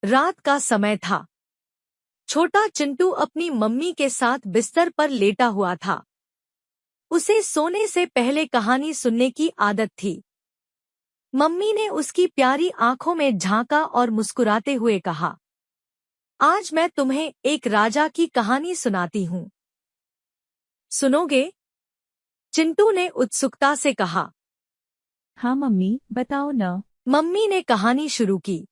रात का समय था। छोटा चिंटू अपनी मम्मी के साथ बिस्तर पर लेटा हुआ था। उसे सोने से पहले कहानी सुनने की आदत थी। मम्मी ने उसकी प्यारी आंखों में झांका और मुस्कुराते हुए कहा, आज मैं तुम्हें एक राजा की कहानी सुनाती हूँ। सुनोगे? चिंटू ने उत्सुकता से कहा। हाँ मम्मी, बताओ न। मम्मी ने कहानी शुरू की।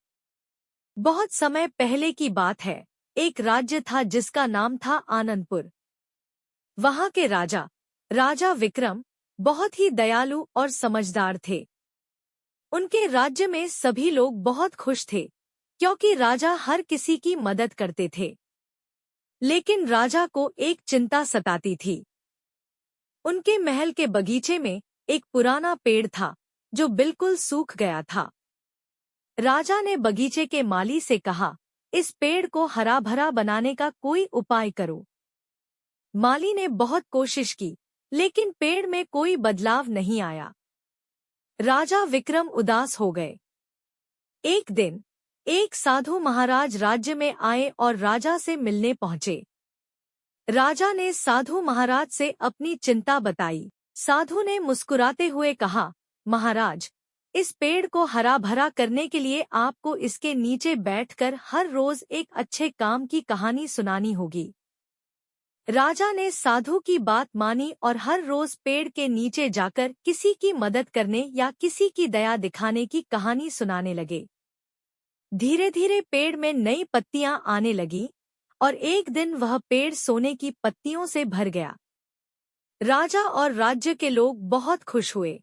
बहुत समय पहले की बात है। एक राज्य था जिसका नाम था आनंदपुर। वहां के राजा, राजा विक्रम, बहुत ही दयालु और समझदार थे। उनके राज्य में सभी लोग बहुत खुश थे, क्योंकि राजा हर किसी की मदद करते थे। लेकिन राजा को एक चिंता सताती थी। उनके महल के बगीचे में एक पुराना पेड़ था, जो बिल्कुल सूख गया था। राजा ने बगीचे के माली से कहा, इस पेड़ को हरा भरा बनाने का कोई उपाय करो। माली ने बहुत कोशिश की, लेकिन पेड़ में कोई बदलाव नहीं आया। राजा विक्रम उदास हो गए। एक दिन एक साधु महाराज राज्य में आए और राजा से मिलने पहुंचे। राजा ने साधु महाराज से अपनी चिंता बताई। साधु ने मुस्कुराते हुए कहा, महाराज, इस पेड़ को हरा भरा करने के लिए आपको इसके नीचे बैठकर हर रोज एक अच्छे काम की कहानी सुनानी होगी। राजा ने साधु की बात मानी और हर रोज पेड़ के नीचे जाकर किसी की मदद करने या किसी की दया दिखाने की कहानी सुनाने लगे। धीरे धीरे पेड़ में नई पत्तियां आने लगी और एक दिन वह पेड़ सोने की पत्तियों से भर गया। राजा और राज्य के लोग बहुत खुश हुए।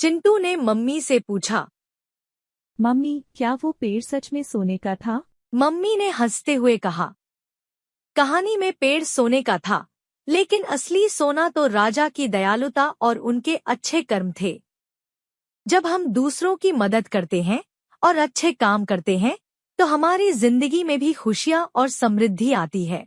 चिंटू ने मम्मी से पूछा, मम्मी, क्या वो पेड़ सच में सोने का था? मम्मी ने हंसते हुए कहा, कहानी में पेड़ सोने का था, लेकिन असली सोना तो राजा की दयालुता और उनके अच्छे कर्म थे। जब हम दूसरों की मदद करते हैं और अच्छे काम करते हैं, तो हमारी जिंदगी में भी खुशियां और समृद्धि आती है।